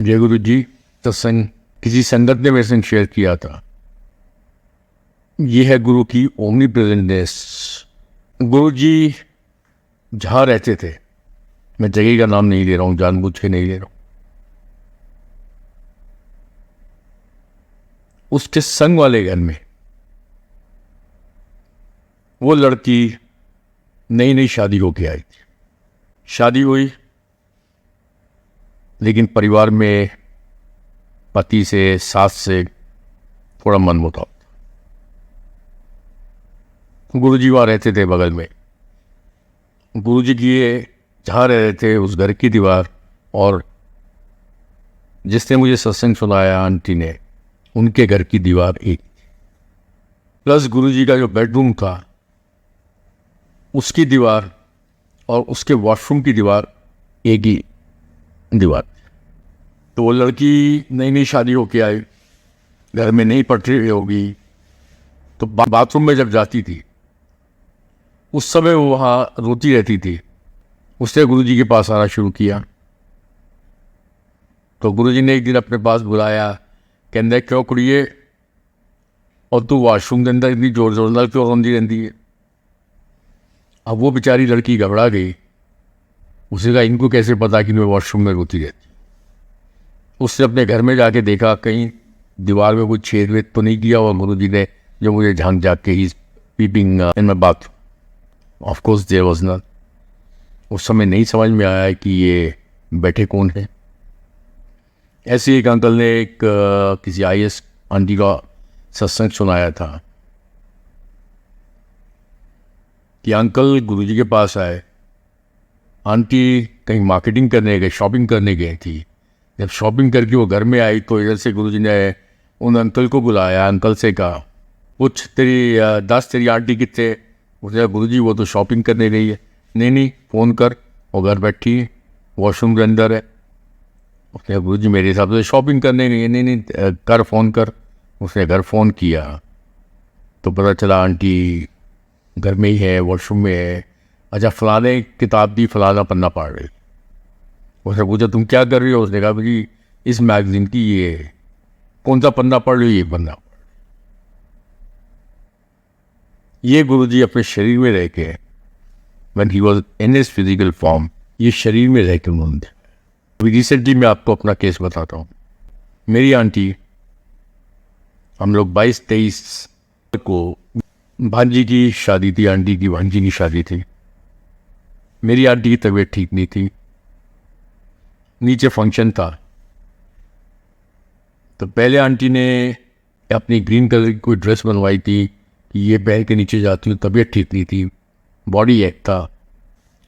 जय गुरु जी। सत्संग किसी संगत ने मेरे संग शेयर किया था। ये है गुरु की ओमनी प्रेजेंटनेस। गुरु जी जहाँ रहते थे, मैं जगह का नाम नहीं ले रहा हूँ, जानबूझ के नहीं ले रहा हूँ, उसके संग वाले घर में वो लड़की नई नई शादी होके आई थी। शादी हुई, लेकिन परिवार में पति से, सास से थोड़ा मनमुटाव। गुरु जी वहाँ रहते थे बगल में। गुरु जी की जहाँ रह रहे थे उस घर की दीवार, और जिसने मुझे सत्संग सुनाया आंटी ने, उनके घर की दीवार एक, प्लस गुरु जी का जो बेडरूम था उसकी दीवार और उसके वॉशरूम की दीवार एक ही दीवार। तो वो लड़की नई नई शादी होके आई, घर में नहीं पट रही होगी, तो बाथरूम में जब जाती थी उस समय वो वहाँ रोती रहती थी। उसने गुरु जी के पास आना शुरू किया। तो गुरु जी ने एक दिन अपने पास बुलाया, कहते क्यों कुड़िए, और तू वॉशरूम के अंदर इतनी जोर जोर क्यों रोंदी रहती है। अब वो बेचारी लड़की घबरा गई। उसे कहा इनको कैसे पता कि मैं वॉशरूम में रोती रहती। उसने अपने घर में जाके देखा कहीं दीवार में कोई छेद वेद तो नहीं किया, और गुरु जी ने जो मुझे झांक झाँक के ही peeping in my bathroom. Of course there was not. उस समय नहीं समझ में आया कि ये बैठे कौन है। ऐसे एक अंकल ने किसी IAS आंटी का सत्संग सुनाया था कि अंकल गुरुजी के पास आए, आंटी कहीं मार्केटिंग करने गए, शॉपिंग करने गई थी। जब शॉपिंग करके वो घर में आई तो इधर से गुरुजी ने उन अंकल को बुलाया। अंकल से कहा, पूछ तेरी दस तेरी आंटी कितने। उसने कहा गुरुजी वो तो शॉपिंग करने गई है। नहीं फ़ोन कर, वो घर बैठी है, वॉशरूम के अंदर है। उसने कहा गुरुजी मेरे हिसाब से शॉपिंग करने गई है। नहीं कर, फ़ोन कर। उसने घर फ़ोन किया तो पता चला आंटी घर में ही है, वॉशरूम में है। अच्छा, फलाने किताब दी, फलाना पन्ना पढ़ रही। उसने पूछा तुम क्या कर रही हो। उसने कहा भाई इस मैगजीन की ये कौन सा पन्ना पढ़ रही, ये पन्ना। ये गुरुजी अपने शरीर में रह के, when he was in his physical form, ये शरीर में रह के उन्होंने। अभी रिसेंटली मैं आपको अपना केस बताता हूँ। मेरी आंटी, हम लोग 22-23 को भांजी की शादी थी, आंटी की भांजी की शादी थी। मेरी आंटी की तबीयत ठीक नहीं थी, नीचे फंक्शन था। तो पहले आंटी ने अपनी ग्रीन कलर की कोई ड्रेस बनवाई थी कि ये पहन के नीचे जाती हूँ, तबीयत ठीक नहीं थी, बॉडी एक था।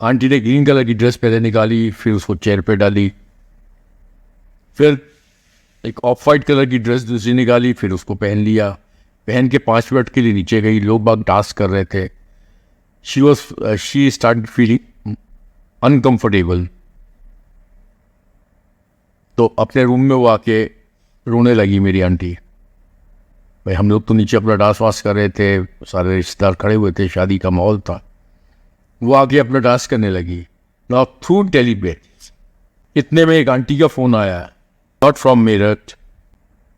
आंटी ने ग्रीन कलर की ड्रेस पहले निकाली, फिर उसको चेयर पे डाली, फिर एक ऑफ वाइट कलर की ड्रेस दूसरी निकाली, फिर उसको पहन लिया। पहन के 5 मिनट के लिए नीचे गई, लोग बाग डांस कर रहे थे। She started feeling uncomfortable. तो अपने रूम में वो आके रोने लगी मेरी आंटी। भाई हम लोग तो नीचे अपना डांस वास कर रहे थे, सारे रिश्तेदार खड़े हुए थे, शादी का माहौल था। वो आके अपना डांस करने लगी, नॉट थ्रू टेलीपैथ। इतने में एक आंटी का फ़ोन आया, not from Meerut,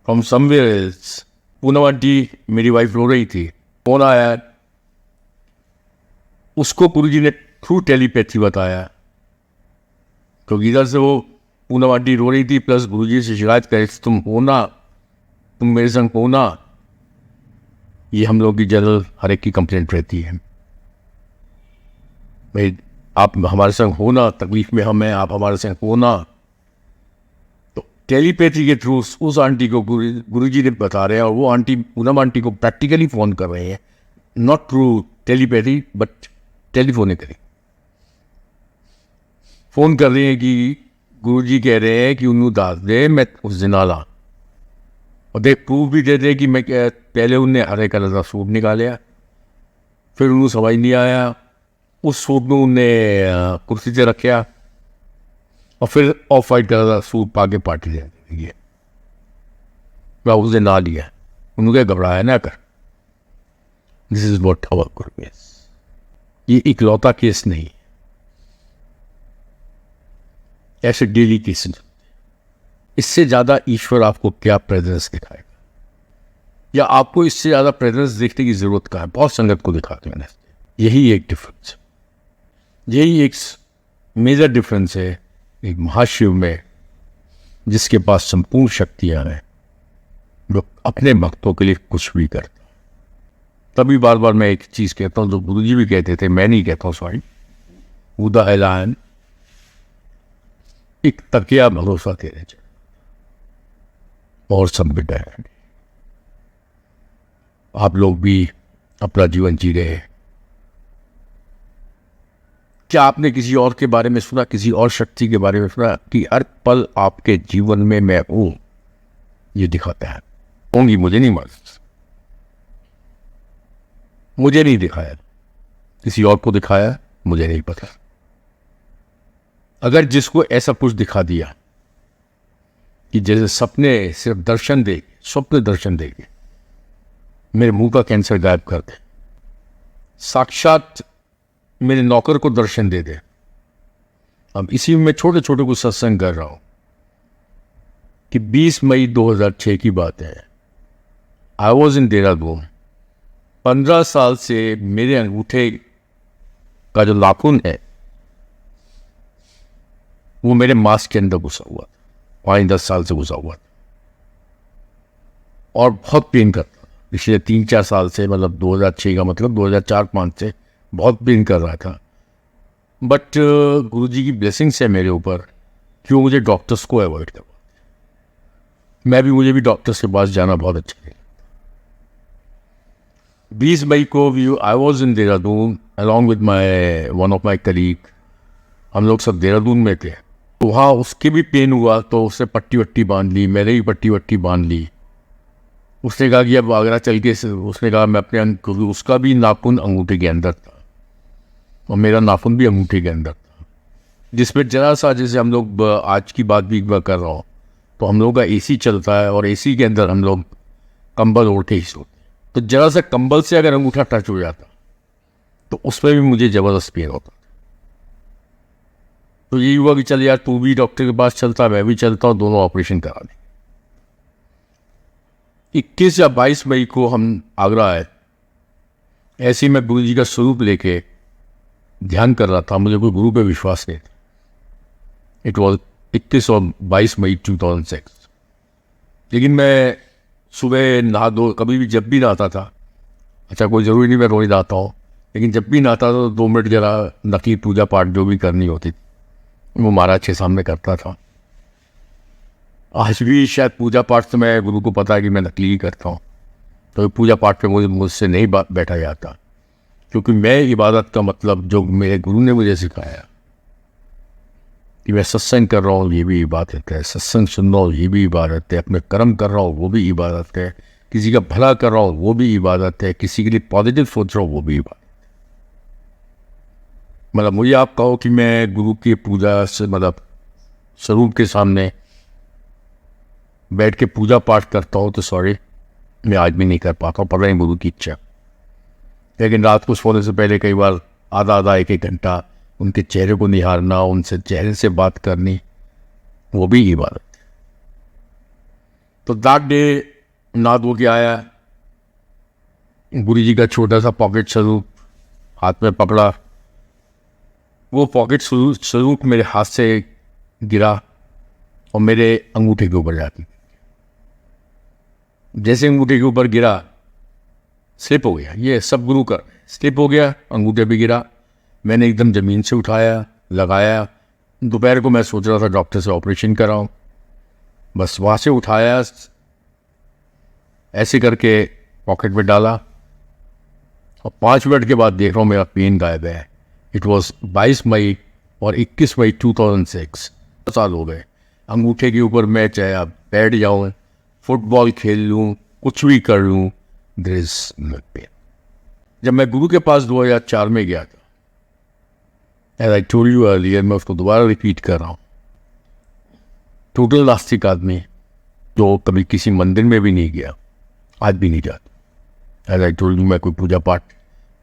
from somewhere else. Poonam aunty मेरी वाइफ रो रही थी, फ़ोन आया, उसको गुरुजी ने थ्रू टेलीपैथी बताया। क्योंकि इधर से वो पूनम आंटी रो रही थी, प्लस गुरुजी से शिकायत कर रही थी तुम हो ना, तुम मेरे संग हो ना। ये हम लोग की जनरल हर एक की कंप्लेंट रहती है, भाई आप हमारे संग हो ना, तकलीफ में हम हैं, आप हमारे संग हो ना। तो टेलीपैथी के थ्रू उस आंटी को गुरुजी ने बता रहे हैं, और वो आंटी पूनम आंटी को प्रैक्टिकली फ़ोन कर रहे हैं, not through telepathy but telephonically phone कर रहे हैं कि गुरुजी कह रहे हैं कि उन्होंने दास दे, मैं उस दिन आला, और देख प्रूफ भी दे दे कि मैं पहले उनने हरे कलर का सूट निकालिया, फिर उन्होंने समझ नहीं आया, उस सूट में उनने कुर्सी से रखा, और फिर ऑफ वाइट कलर का सूट पा के पार्टी दे दी। मैं उसने ना लिया, उन्होंने घबराया ना कर। This is watt hour Guru is. ये इकलौता केस नहीं, ऐसे डेली केसेस। इससे ज़्यादा ईश्वर आपको क्या प्रेजेंस दिखाएगा, या आपको इससे ज़्यादा प्रेजेंस देखने की ज़रूरत कहाँ है? बहुत संगत को दिखाते हैं। यही एक डिफरेंस, यही एक मेजर डिफरेंस है एक महाशिव में, जिसके पास संपूर्ण शक्तियाँ हैं, जो अपने भक्तों के लिए कुछ भी करता। तभी बार बार मैं एक चीज़ कहता हूँ जो गुरुजी भी कहते थे, मैं नहीं कहता हूँ, सॉरी, उदा ऐलान, एक तकिया भरोसा तेरे चाहिए और सब बिटा है। आप लोग भी अपना जीवन जी रहे हैं। क्या आपने किसी और के बारे में सुना, किसी और शक्ति के बारे में सुना कि हर पल आपके जीवन में मैं हूं? ये दिखाता है। होंगी, मुझे नहीं मालूम, मुझे नहीं दिखाया, किसी और को दिखाया, मुझे नहीं पता। अगर जिसको ऐसा कुछ दिखा दिया कि जैसे सपने सिर्फ दर्शन देंगे, स्वप्न दर्शन देंगे, मेरे मुंह का कैंसर गायब कर दे, साक्षात मेरे नौकर को दर्शन दे दे। अब इसी में मैं छोटे छोटे को सत्संग कर रहा हूं कि 20 मई 2006 की बात है। I was in Dehradun. 15 साल से मेरे अंगूठे का जो नाखून है वो मेरे मास्क के अंदर घुसा हुआ था, 5-10 साल से घुसा हुआ था, और बहुत पेन करता था पिछले 3-4 साल से, मतलब 2006 का मतलब 2004-5 से बहुत पेन कर रहा था। बट गुरुजी की ब्लेसिंग्स है मेरे ऊपर कि वो मुझे डॉक्टर्स को अवॉइड करवा। मुझे भी डॉक्टर्स के पास जाना बहुत अच्छा लगता। 20 मई को I was in Dehradun along with my one of my colleague. हम लोग सब देहरादून में थे। तो वहाँ उसके भी पेन हुआ तो उसने पट्टी वट्टी बांध ली, मेरे भी पट्टी वट्टी बांध ली। उसने कहा कि अब आगरा चल के, उसने कहा मैं अपने, उसका भी नाखून अंगूठे के अंदर था और मेरा नाखून भी अंगूठे के अंदर था, जिसमें जरा सा, जैसे हम लोग आज की बात भी कर रहा हूँ, तो हम लोग का एसी चलता है और एसी के अंदर हम लोग कंबल ओढ़ते ही सोते, तो जरा सा कंबल से अगर अंगूठा टच हो जाता तो उसमें भी मुझे ज़बरदस्त पेन होता। तो यही हुआ कि चल यार, तू भी डॉक्टर के पास चलता, मैं भी चलता हूँ, दोनों ऑपरेशन करा दें। 21 या 22 मई को हम आगरा आए। ऐसे ही मैं गुरु जी का स्वरूप लेके ध्यान कर रहा था, मुझे कोई गुरु पे विश्वास नहीं था। इट वॉज 21 और 22 मई 2006। लेकिन मैं सुबह नहा दो, कभी भी जब भी नहाता था, अच्छा कोई ज़रूरी नहीं मैं रोज़ नहाता हूँ, लेकिन जब भी नहाता था तो 2 मिनट जरा नकली पूजा पाठ जो भी करनी होती थी वो महाराज के सामने करता था। आज भी शायद पूजा पाठ से, मैं गुरु को पता है कि मैं नकली ही करता हूँ, तो पूजा पाठ पे मुझसे नहीं बैठा जाता, क्योंकि मैं इबादत का मतलब जो मेरे गुरु ने मुझे सिखाया कि मैं सत्संग कर रहा हूँ ये भी इबादत है, सत्संग सुन रहा हूँ ये भी इबादत है, अपने कर्म कर रहा हूँ वो भी इबादत है, किसी का भला कर रहा हूँ वो भी इबादत है, किसी के लिए पॉजिटिव सोच रहा हूँ वो भी इबादत है। मतलब मुझे आप कहो कि मैं गुरु की पूजा से, मतलब स्वरूप के सामने बैठ के पूजा पाठ करता हूँ, तो सॉरी मैं आज भी नहीं कर पाता हूँ, पता नहीं गुरु की इच्छा। लेकिन रात को सोने से पहले कई बार आधा 1-1 घंटा उनके चेहरे को निहारना, उनसे चेहरे से बात करनी, वो भी इबादत है। तो दैट डे नहा धो के आया, गुरु जी का छोटा सा पॉकेट स्वरूप हाथ में पकड़ा, वो पॉकेट स्वरूप मेरे हाथ से गिरा और मेरे अंगूठे के ऊपर जाती। जैसे अंगूठे के ऊपर गिरा, स्लिप हो गया, ये सब गुरु का स्लिप हो गया, अंगूठे भी गिरा। मैंने एकदम ज़मीन से उठाया, लगाया। दोपहर को मैं सोच रहा था डॉक्टर से ऑपरेशन कराऊं, बस वहाँ से उठाया, ऐसे करके पॉकेट में डाला और 5 मिनट के बाद देख रहा हूँ मेरा पेन गायब है। इट वॉज 22 मई और 21 मई 2006, 2 साल हो गए। अंगूठे के ऊपर मैं चाहे बैठ जाऊँ, फुटबॉल खेल लूँ, कुछ भी कर लूँ, देयर इज नो पेन। जब मैं गुरु के पास 2004 में गया था, as I told you earlier, मैं उसको दोबारा रिपीट कर रहा हूँ, टोटल नास्तिक आदमी जो कभी किसी मंदिर में भी नहीं गया, आज भी नहीं जाता। एज आई टोल्ड यू, मैं कोई पूजा पाठ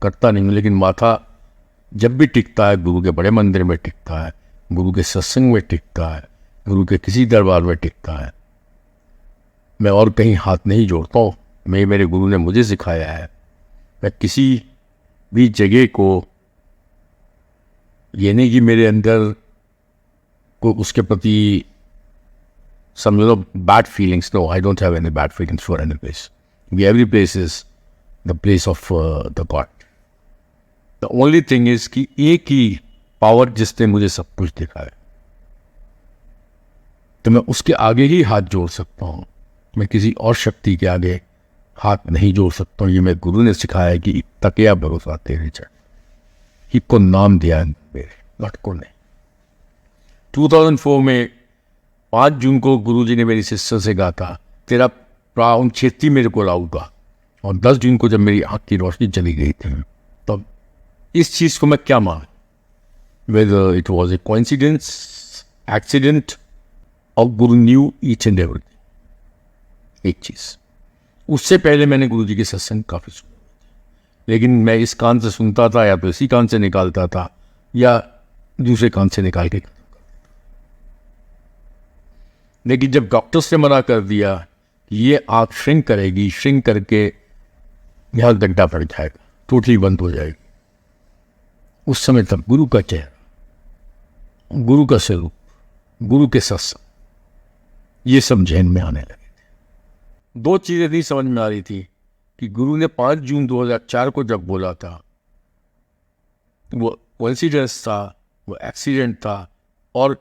करता नहीं हूँ, लेकिन माथा जब भी टिकता है गुरु के बड़े मंदिर में टिकता है, गुरु के सत्संग में टिकता है, गुरु के किसी दरबार में टिकता है। मैं और कहीं हाथ नहीं जोड़ता हूँ। मैं मेरे गुरु ने मुझे सिखाया है, मैं किसी भी जगह को ये नहीं कि मेरे अंदर को उसके प्रति समझो bad feelings. No, I don't have any bad feelings for any place. Every place is the place of the God. The only thing is कि एक ही पावर जिसने मुझे सब कुछ दिखाया, तो मैं उसके आगे ही हाथ जोड़ सकता हूँ। मैं किसी और शक्ति के आगे हाथ नहीं जोड़ सकता हूँ। ये मेरे गुरु ने सिखाया है कि तकिया भरोसा तेरे चढ़। ही को नाम दिया है मेरे, नॉट को नहीं। 2004 में 5 जून को गुरुजी ने मेरी सिस्टर से कहा था, तेरा प्राण छेती मेरे को लाऊंगा। और 10 जून को जब मेरी आँख की रोशनी चली गई थी, तब इस चीज़ को मैं क्या मान, whether it was a coincidence, accident, और गुरु न्यू ईच एंड एवरीथिंग। एक चीज़, उससे पहले मैंने गुरु जी के सत्संग काफ़ी सुने, लेकिन मैं इस कान से सुनता था या तो इसी कान से निकालता था या दूसरे कान से निकाल के। लेकिन जब डॉक्टर्स ने मना कर दिया कि ये आँख श्रिंक करेगी, श्रिंक करके यहाँ गड्ढा पड़ जाएगा, टोटली बंद हो जाएगी, उस समय तक गुरु का चेहरा, गुरु का स्वरूप, गुरु के सत्संग, ये सब जहन में आने लगे थे। 2 चीज़ें नहीं समझ में आ रही थी कि गुरु ने 5 जून 2004 को जब बोला था, वो कोइंसिडेंस था, वो एक्सीडेंट था, और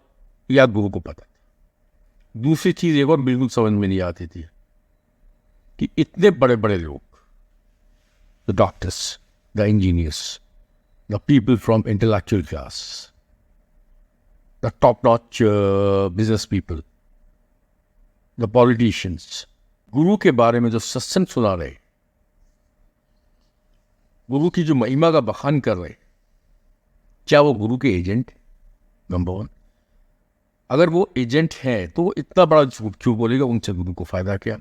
या गुरु को पता था। दूसरी चीज़ एक और बिल्कुल समझ में नहीं आती थी कि इतने बड़े बड़े लोग, the doctors, the engineers, the people from intellectual class, the top notch business people, the politicians, गुरु के बारे में जो सत्संग सुना रहे, गुरु की जो महिमा का बखान कर रहे, क्या वो गुरु के एजेंट? नंबर 1, अगर वो एजेंट हैं तो वो इतना बड़ा झूठ क्यों बोलेगा? उनसे गुरु को फायदा क्या?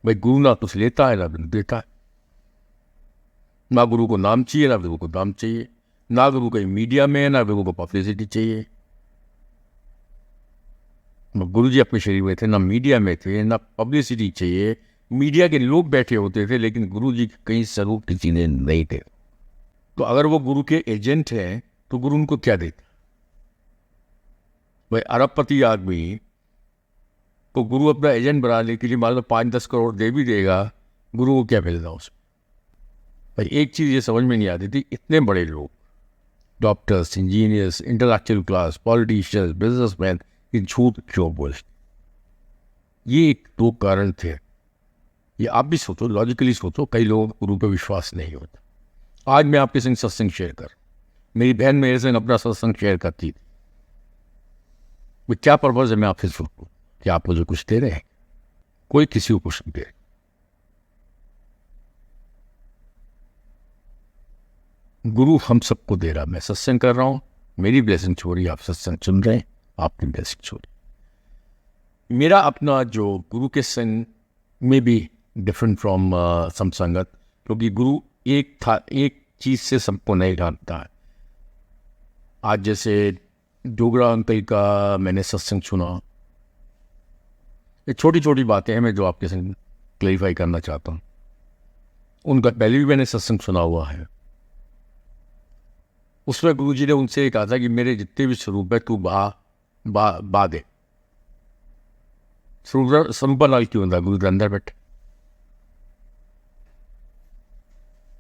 भाई गुरु ना कुछ लेता है ना देता है, ना गुरु को नाम चाहिए ना गुरु को दाम चाहिए, ना गुरु को मीडिया में ना गुरु को पब्लिसिटी चाहिए। गुरु जी अपने शरीर में थे, ना मीडिया में थे, ना पब्लिसिटी चाहिए। मीडिया के लोग बैठे होते थे, लेकिन गुरु जी कहीं स्वरूप किसी ने नहीं थे। तो अगर वो गुरु के एजेंट हैं तो गुरु उनको क्या देता? भाई अरबपति आदमी को गुरु अपना एजेंट बनाने के लिए मान लो 5-10 करोड़ दे भी देगा, गुरु को क्या मिलता उसमें? भाई एक चीज़ ये समझ में नहीं आती थी, इतने बड़े लोग, doctors, engineers, intellectual class, politicians, businessman, ये झूठ क्यों बोले? ये 1-2 कारण थे। ये आप भी सोचो, लॉजिकली सोचो, कई लोगों को गुरु पर विश्वास नहीं होता। आज मैं आपके संग सत्संग शेयर कर, मेरी बहन मेरे संग अपना सत्संग शेयर करती थी। वो क्या पर्पज है मैं आपसे सुनूं? क्या आप मुझे कुछ दे रहे हैं? कोई किसी को कुछ नहीं दे रहे। गुरु हम सबको दे रहा। मैं सत्संग कर रहा हूँ, मेरी ब्लेसिंग हो रही है, आप सत्संग सुन रहे हैं, आपकी ब्लेसिंग हो रही। मेरा अपना जो गुरु के संग में भी डिफरेंट फ्रॉम सम संगत, क्योंकि गुरु एक था, एक चीज़ से सबको नहीं जानता है। आज जैसे डोगरा अंकल का मैंने सत्संग सुना, ये छोटी छोटी बातें हैं मैं जो आपके संग क्लैरिफाई करना चाहता हूँ। उनका पहले भी मैंने सत्संग सुना हुआ है। उसमें गुरु जी ने उनसे कहा था कि मेरे जितने भी स्वरूप है तू बा दे। स्वरूपा लाल क्यों था गुरु के अंदर बैठे?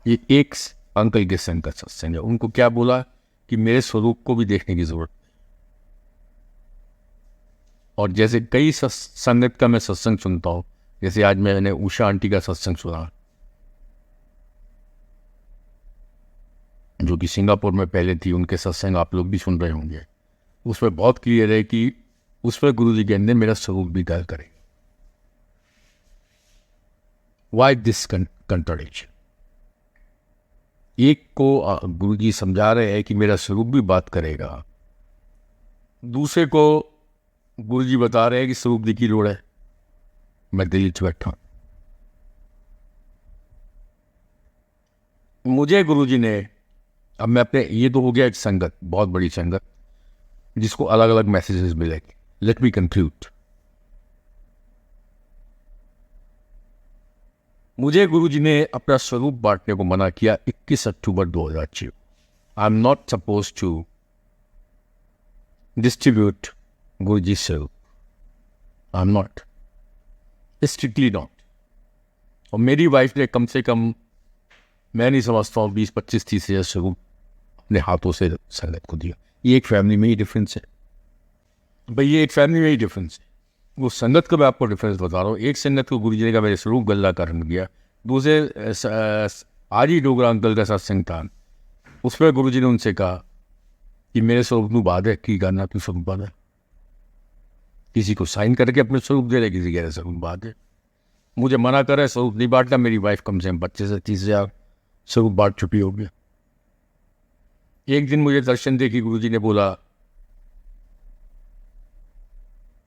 ये एक अंकल के संग का सत्संग है। उनको क्या बोला कि मेरे स्वरूप को भी देखने की जरूरत। और जैसे कई संगत का मैं सत्संग सुनता हूँ, जैसे आज मैंने उषा आंटी का सत्संग सुना, जो कि सिंगापुर में पहले थी। उनके सत्संग आप लोग भी सुन रहे होंगे। उसमें बहुत क्लियर है कि उसमें गुरु जी के अंदर मेरा स्वरूप भी गाल करेगा। Why this contradiction? एक को गुरु जी समझा रहे हैं कि मेरा स्वरूप भी बात करेगा, दूसरे को गुरु जी बता रहे हैं कि स्वरूप जी की लोड़ है, मैं दिल्ली से बैठा। मुझे गुरु जी ने, अब मैं अपने, ये तो हो गया एक संगत, बहुत बड़ी संगत, जिसको अलग अलग मैसेजेस मिलेंगे। Let me conclude. मुझे गुरुजी ने अपना स्वरूप बांटने को मना किया 21 October 2006। I am not suppose to distribute Guruji स्वरूप, I am not, strictly not. और मेरी वाइफ ने कम से कम, मैं नहीं समझता हूँ, 20-25-30 स्वरूप अपने हाथों से संगत को दिया। ये एक फैमिली में ही डिफरेंस है भाई, ये एक फैमिली में ही डिफरेंस है। वो संगत का मैं आपको डिफरेंस बता रहा हूँ। एक संगत को गुरु जी का मेरे स्वरूप गल्ला कारण गया, दूसरे आज ही डोगरा अंकल का सत्संग था, उसमें गुरु जी ने उनसे कहा कि मेरे स्वरूप में बाद है की गाना तू स्वरूप बाद है, किसी को साइन करके अपने स्वरूप दे रहे, किसी कह रहे स्वरूप बाद है। मुझे मना कर रहा है स्वरूप नहीं बांटना। मेरी वाइफ कम से कम 25 से 30 स्वरूप बांट चुकी होगी। एक दिन मुझे दर्शन दे कि गुरु जी ने बोला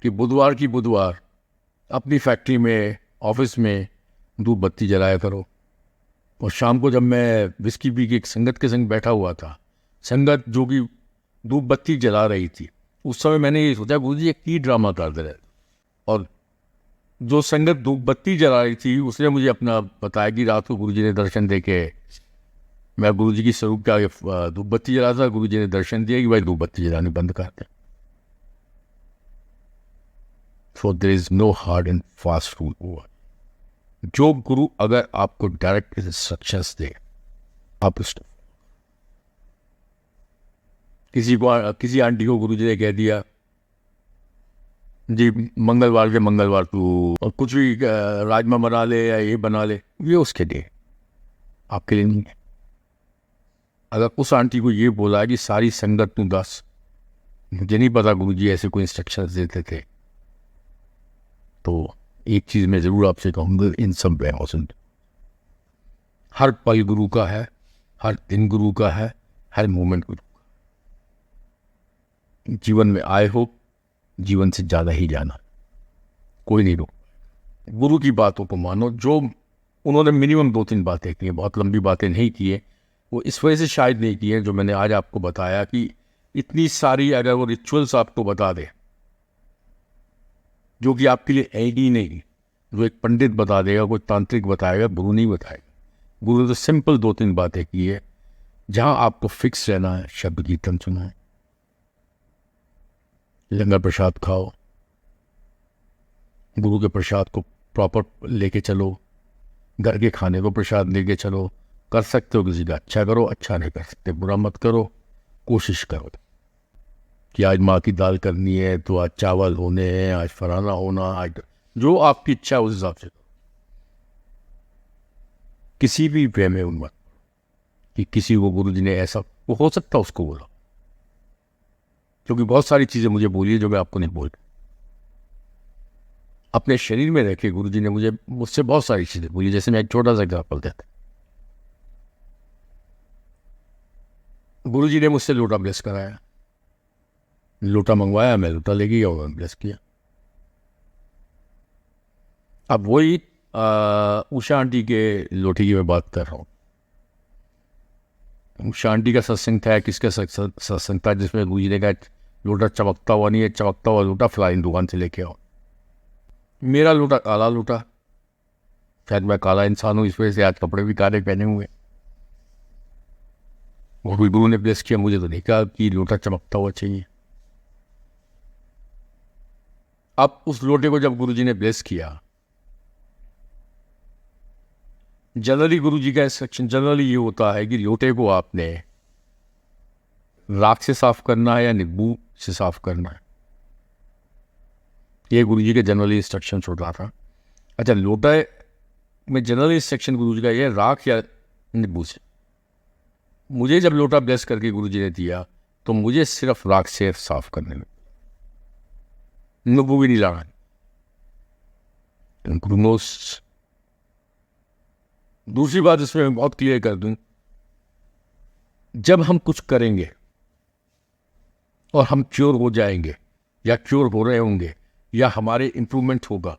कि बुधवार अपनी फैक्ट्री में, ऑफिस में धूप बत्ती जलाया करो। और शाम को जब मैं विस्की पी के एक संगत के संग बैठा हुआ था, संगत जो कि धूप बत्ती जला रही थी, उस समय मैंने ये सोचा गुरु जी एक की ड्रामा कर दे रहे। और जो संगत धूप बत्ती जला रही थी उसने मुझे अपना बताया कि रात को गुरु जी ने दर्शन दे के, मैं गुरु जी की स्वरूप के आगे धूप बत्ती जला था, गुरु जी ने दर्शन दिया कि भाई धूप बत्ती जलाने बंद कर दे। So there is no hard and fast rule. जो गुरु अगर आपको डायरेक्ट इंस्ट्रक्शंस दे, आप उस किसी आंटी को गुरु जी ने कह दिया जी मंगलवार तू और कुछ भी राजमा बना ले या ये बना ले, ये उसके लिए, आपके लिए नहीं है। अगर उस आंटी को ये बोला है कि सारी संगत तू दस, मुझे नहीं पता गुरु जी ऐसे कोई इंस्ट्रक्शंस देते थे, तो एक चीज़ मैं ज़रूर आपसे कहूँगा, इन सब बेहौसन, हर पल गुरु का है, हर दिन गुरु का है, हर मोमेंट गुरु का। जीवन में आए हो, जीवन से ज़्यादा ही जाना, कोई नहीं रोक। गुरु की बातों को मानो। जो उन्होंने मिनिमम 2-3 बातें की हैं, बहुत लंबी बातें नहीं की है, वो इस वजह से शायद नहीं की है जो मैंने आज आपको बताया कि इतनी सारी अगर वो रिचुअल्स आपको बता दे जो कि आपके लिए है ही नहीं, जो एक पंडित बता देगा, कोई तांत्रिक बताएगा, गुरु नहीं बताएगा। गुरु ने तो सिंपल 2-3 बातें की है। जहाँ आपको फिक्स रहना है, शब्द कीर्तन सुना है, लंगर प्रसाद खाओ, गुरु के प्रसाद को प्रॉपर लेके चलो, घर के खाने को प्रसाद लेके चलो। कर सकते हो किसी का अच्छा करो, अच्छा नहीं कर सकते बुरा मत करो। कोशिश करो कि आज माँ की दाल करनी है तो आज चावल होने हैं, आज फलाना होना, आज जो आपकी इच्छा है उस हिसाब से करो। किसी भी वे में उन मत कि किसी को गुरु जी ने ऐसा, वो हो सकता उसको बोला, क्योंकि बहुत सारी चीज़ें मुझे बोली है जो मैं आपको नहीं बोल। अपने शरीर में रह के गुरु जी ने मुझसे बहुत सारी चीज़ें बोली। जैसे मैं एक छोटा सा एग्जाम्पल देता, गुरु जी ने मुझसे लोटा ब्लेस कराया, लोटा मंगवाया, मैं लोटा लेके गया और ब्लेस किया। अब वही उषा आंटी के लोटे की मैं बात कर रहा हूँ। उषा आंटी का सत्संग था, किसका सत्संग था जिसमें गुरु जी ने कहा लोटा चमकता हुआ नहीं है, चमकता हुआ लोटा फलानी दुकान से लेके आओ। मेरा लोटा काला लोटा, शायद मैं काला इंसान हूँ, इस वजह से आज कपड़े भी काले पहने हुए। और भी गुरु ने ब्लेस किया, मुझे तो नहीं कहा कि लोटा चमकता हुआ चाहिए। अब उस लोटे को जब गुरु जी ने ब्लेस किया, जनरली गुरु जी का इंस्ट्रक्शन जनरली ये होता है कि लोटे को आपने राख से साफ करना है या नींबू से साफ करना है। ये गुरु जी के जनरली इंस्ट्रक्शन होता था। अच्छा, लोटा में जनरली इंस्ट्रक्शन गुरु जी का ये राख या नींबू से। मुझे जब लोटा ब्लेस करके गुरु जी ने दिया तो मुझे सिर्फ राख से साफ करने में, नींबू भी नहीं लाना। गुरु नोस। दूसरी बात इसमें मैं बहुत क्लियर कर दूं, जब हम कुछ करेंगे और हम क्योर हो जाएंगे या क्योर हो रहे होंगे या हमारे इंप्रूवमेंट होगा,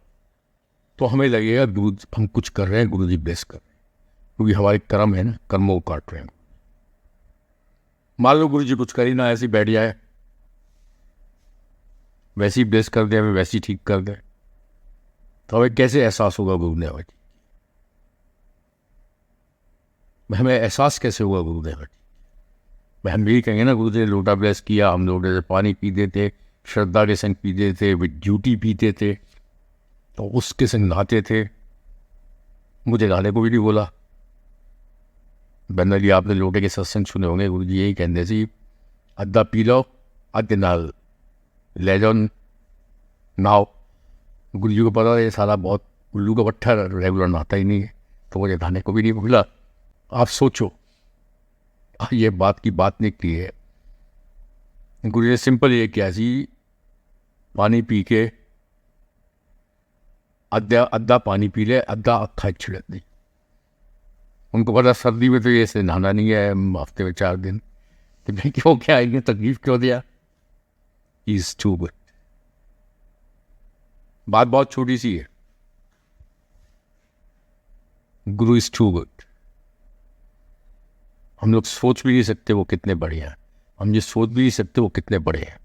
तो हमें लगेगा गुरु हम कुछ कर रहे हैं, गुरु जी ब्लेस कर रहे हैं, क्योंकि हमारे कर्म है ना, कर्मों को काट रहे हैं। मान लो गुरु जी कुछ कर ही ना, ऐसे बैठ जाए, वैसे ही ब्लेस कर दे, हमें वैसे ही ठीक कर दे, तो हमें कैसे एहसास होगा गुरु ने हमें, हमें एहसास कैसे हुआ गुरु ने हमें? हम यही कहेंगे ना, गुरु जी ने लोटा ब्लेस किया, हम लोग जैसे पानी पीते थे, श्रद्धा के संग पीते थे, विद ड्यूटी पीते थे, तो उसके संग नहाते थे। मुझे नहाने को भी नहीं बोला। बनरली आपने लोटे के सत्संग सुने होंगे, गुरु जी यही कहते थे, अद्धा पी लो, अद्धे नाल ले जाओ नहाओ। गुरु जी को पता ये सारा बहुत उल्लू का पट्टा, रेगुलर नहाता ही नहीं है, तो मुझे नहाने को भी नहीं बोला। आप सोचो, ये बात की बात निकली है। गुरु ने सिंपल ये किया जी, पानी पी के अद्धा पानी पी ले, अद्धा अखा छिड़क दी। उनको पता सर्दी में तो ये से नहाना नहीं है, हफ्ते में 4 दिन, तो मैं क्यों क्या इन्हें तकलीफ क्यों दिया? Is too good. बात बहुत छोटी सी है, गुरु इज टू गुड। हम लोग सोच भी नहीं सकते वो कितने बड़े हैं, हम ये सोच भी नहीं सकते वो कितने बड़े हैं।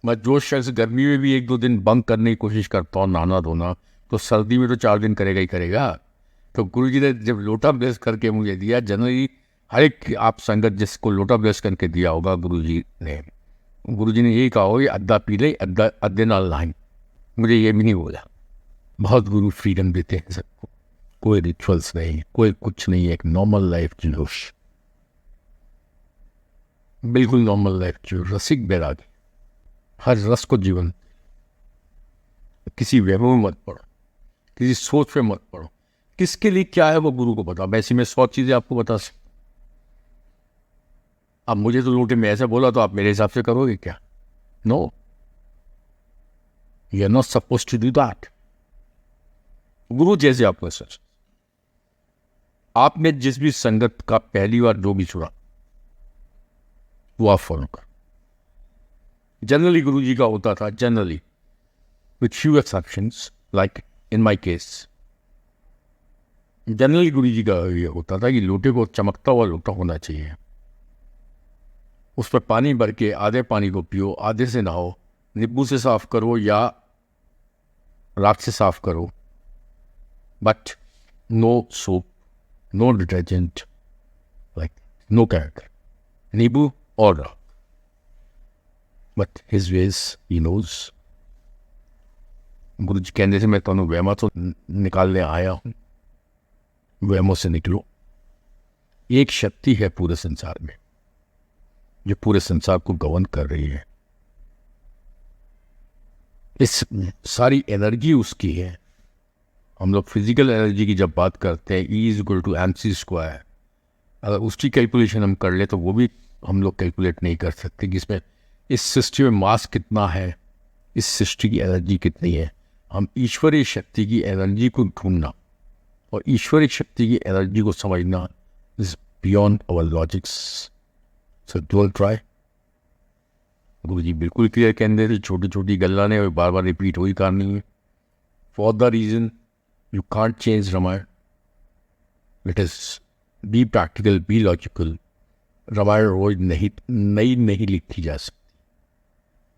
मैं जो शख्स गर्मी में भी 1-2 दिन बंक करने की कोशिश करता हूँ नहाना धोना, तो सर्दी में तो 4 दिन करेगा ही करेगा। तो गुरु जी ने जब लोटा ब्लेस करके मुझे दिया, जनरली हर एक आप संगत जिसको लोटा ब्लेस करके दिया होगा गुरु जी ने यही कहा हो, अद्धा पी ले, अद्धे नाल नहाई। मुझे ये भी नहीं बोला। बहुत गुरु फ्रीडम देते हैं सबको, कोई रिचुअल्स नहीं, कोई कुछ नहीं है, एक नॉर्मल लाइफ जियो, बिल्कुल नॉर्मल लाइफ जियो, रसिक बैरागी, हर रस को जीवन। किसी वहम में मत पड़ो, किसी सोच पे मत पड़ो, किसके लिए क्या है वो गुरु को पता। वैसे मैं 100 चीजें आपको बता सकता। अब मुझे तो लोटे में ऐसा बोला तो आप मेरे हिसाब से करोगे क्या? No, you are not suppose to do that. गुरु जैसे आपको सच, आपने जिस भी संगत का पहली बार जो भी सुना वो आप फॉलो कर। जनरली गुरु जी का होता था, generally with few exceptions, like in my case, generally गुरु जी का ये होता था कि लोटे को चमकता हुआ लोटा होना चाहिए, उस पर पानी भर के आधे पानी को पियो, आधे से नहाओ, नींबू से साफ करो या राख से साफ करो, but no soap, no detergent, like no chemical, नींबू और राख। But his ways he knows. गुरु जी कहने से मैं तो वहमा तो निकालने आया हूं, वहमों से निकलो। एक शक्ति है पूरे संसार में जो पूरे संसार को गवर्न कर रही है, इस सारी एनर्जी उसकी है। हम लोग फिजिकल एनर्जी की जब बात करते हैं, E=mc², अगर उसकी कैलकुलेशन हम कर ले तो वो भी हम लोग कैलकुलेट नहीं कर सकते कि इसमें इस सृष्टि में मास कितना है, इस सृष्टि की एनर्जी कितनी है। हम ईश्वरीय शक्ति की एनर्जी को ढूंढना और ईश्वरीय शक्ति की एनर्जी को समझना is beyond our logics, so don't try. गुरु जी बिल्कुल क्लियर कहते थे, छोटी छोटी गल्लां ने बार बार रिपीट हुई करनी है। For the reason you can't change Ramayan, it is be practical, be logical. Ramayan रोज नई नहीं लिखी जा सकती,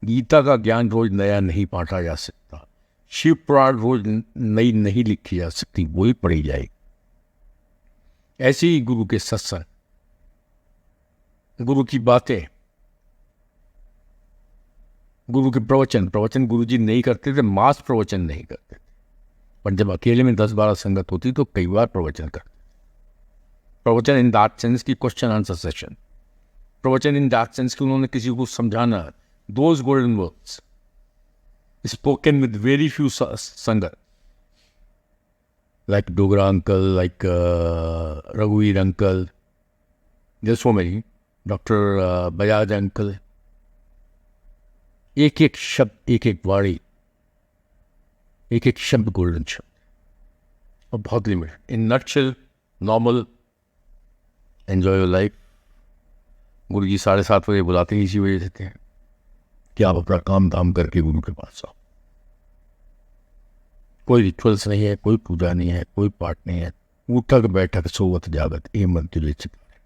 गीता का ज्ञान रोज नया नहीं बांटा जा सकता, शिव पुराण रोज नई नहीं लिखी जा सकती, वही पढ़ी जाएगी। ऐसे ही गुरु के सत्संग, गुरु की बातें, गुरु के प्रवचन गुरु जी नहीं करते थे, मास प्रवचन नहीं करते थे, पर जब अकेले में 10-12 संगत होती तो कई बार प्रवचन करते। प्रवचन इन दैट सेंस की क्वेश्चन आंसर सेशन, प्रवचन इन दैट सेंस कि उन्होंने किसी को समझाना, those golden words spoken with very few sangat, like Dogra uncle, like Raghuveer uncle, there's so many, Dr. Bajaj uncle. एक एक शब्द, एक एक वाणी, एक एक शब्द गोल्डन शब्द, और बहुत limit. In nutshell, normal, enjoy your life. गुरु जी 7:30 बजे बुलाते ही इसी वजह से थे कि आप अपना काम धाम करके गुरु के पास आओ। कोई रिचुअल्स नहीं है, कोई पूजा नहीं है, कोई पाठ नहीं है, उठक बैठक सोवत जागत ये मंत्र चिता है।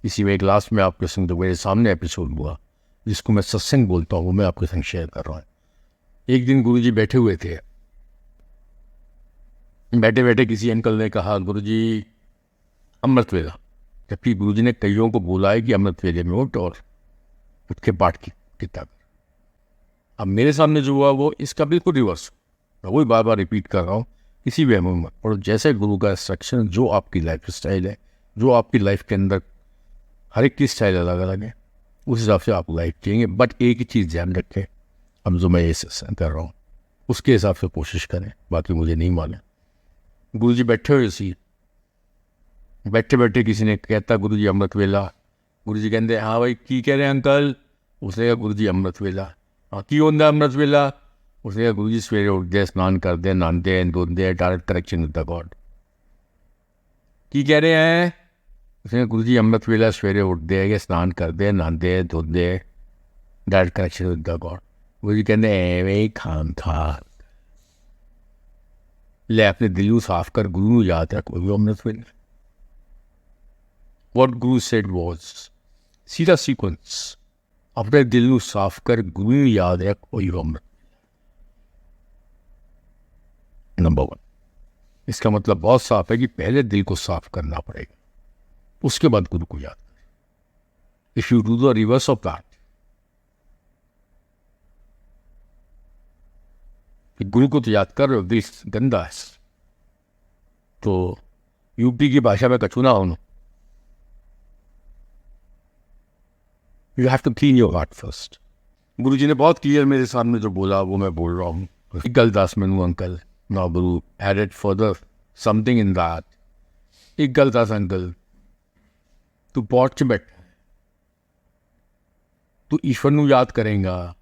इसी में एक लास्ट में आपके संग जो मेरे सामने एपिसोड हुआ जिसको मैं सत्संग बोलता हूँ, वो मैं आपके संग शेयर कर रहा हूँ। एक दिन गुरुजी बैठे हुए थे, बैठे बैठे किसी अंकल ने कहा, गुरुजी अमृत वेला, जबकि गुरुजी ने कईयों को बोला है कि अमृत वेले में उठ और उठ के पाठ की किताब। अब मेरे सामने जो हुआ वो इसका बिल्कुल रिवर्स। मैं वही बार बार रिपीट कर रहा हूँ, किसी भी में मत पढ़ो। जैसे गुरु का इंस्ट्रक्शन, जो आपकी लाइफ स्टाइल है, जो आपकी लाइफ के अंदर हर एक की स्टाइल अलग अलग है, उस हिसाब से आप लाइफ जिएंगे। बट एक ही चीज़ ध्यान रखें, अब जो मैं ये कर रहा हूँ उसके हिसाब से कोशिश करें, बाकी मुझे नहीं मालूम। गुरु जी बैठे हुए सी, बैठे बैठे किसी ने कहता गुरु जी अमृत वेला। गुरु जी कहते हाँ भाई की कह रहे हैं अंकल। उसने कहा गुरु जी अमृत वेला। हाँ की होता अमृत वेला। उसने कहा गुरु जी सवेरे उठते स्नान करते नहाते धोते direct connection with the God. की कह रहे हैं। उसने कहा गुरु जी अमृत वेला सवेरे उठते हैं स्नान करते नहाते धोते direct connection with the God. गुरु जी कहते एवें खाम खा ले अपने दिल को साफ कर, गुरु याद रख वही अमृत वेला। What Guru said was, सीधा सीक्वेंस, अपने दिल को साफ कर, गुरु याद रख वही अमृत। नंबर 1, इसका मतलब बहुत साफ है कि पहले दिल को साफ करना पड़ेगा, उसके बाद गुरु को याद कर। If you do the reverse of that, गुरु को तो याद कर रहे हो, दिल गंदा है, तो यूपी की भाषा में कछू ना हो। You have to clean your heart first. गुरुजी ने बहुत क्लियर मेरे सामने जो बोला वो मैं बोल रहा हूँ। एक गलदास में हूँ uncle. Now Guru added further something in that. एक गलदास अंकल, तू पहुंच बैठा है, तू ईश्वर ਨੂੰ याद करेगा,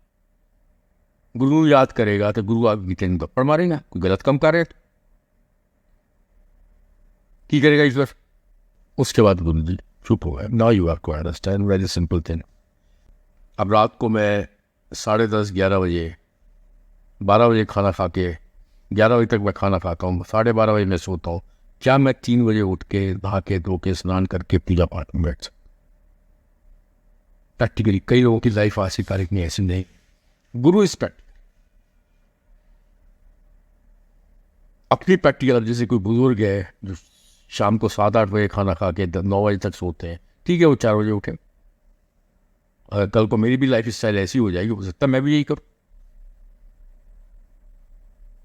गुरु ਨੂੰ याद करेगा तो गुरु आगे तेन थप्पड़ मारेगा। कोई गलत काम कर रहे की करेगा ईश्वर। उसके बाद गुरु जी चुप हो गए। Now you have to understand very simple thing. अब रात को मैं 10:30 11 बजे 12 बजे खाना खा के 11 बजे तक मैं खाना खाता हूँ, 12:30 बजे मैं सोता हूँ। क्या मैं 3 बजे उठ के नहा के धो के स्नान करके पूजा पाठ में बैठ सकता? प्रैक्टिकली कई लोगों की लाइफ आज की तारीख में ऐसी नहीं। गुरु इज प्रैक्टिकल, अपनी प्रैक्टिकल। जैसे कोई बुजुर्ग है जो शाम को 7-8 बजे खाना खा के 9 बजे तक सोते हैं, ठीक है वो 4 बजे उठे। अगर कल को मेरी भी लाइफ स्टाइल ऐसी हो जाएगी, हो सकता है मैं भी यही करूं।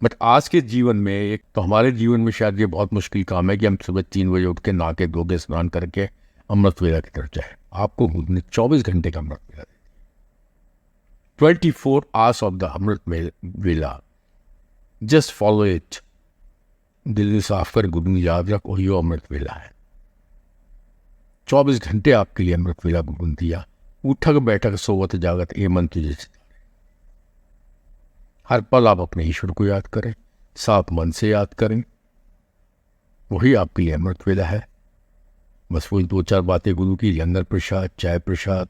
बट आज के जीवन में एक तो हमारे जीवन में शायद ये बहुत मुश्किल काम है कि हम सुबह 3 बजे उठ के नहा के धो के स्नान करके अमृत वेला की तरफ जाए। आपको खुद ने 24 घंटे का अमृत वेला देती है, 24 आवर्स ऑफ द अमृत वेला। जस्ट फॉलो इट, दिल साफ कर, गुरु याद रख, वही अमृत वेला है। 24 घंटे आपके लिए अमृत वेला गुरु ने दिया। उठक बैठक सोवत जागत ये मन तुझे सितारे। हर पल आप अपने ईश्वर को याद करें, साफ मन से याद करें, वही आपके लिए अमृत वेला है। बस वही 2-4 बातें गुरु की, लंगर प्रसाद, चाय प्रसाद,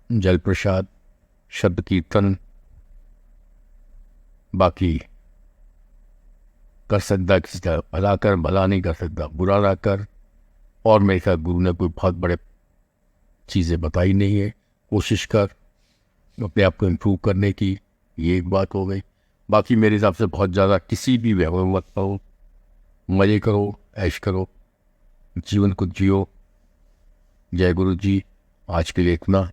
जल प्रसाद, शब्द कीर्तन। बाकी कर सकता किसी का भला कर, भला नहीं कर सकता बुरा ना कर। और मेरे साथ गुरु ने कोई बहुत बड़े चीज़ें बताई नहीं है। कोशिश कर अपने आप को इम्प्रूव करने की, ये एक बात हो गई। बाकी मेरे हिसाब से बहुत ज़्यादा किसी भी व्यवहार मत पाओ, मज़े करो, ऐश करो, जीवन को जियो। जय गुरु जी। आज के लिए इतना।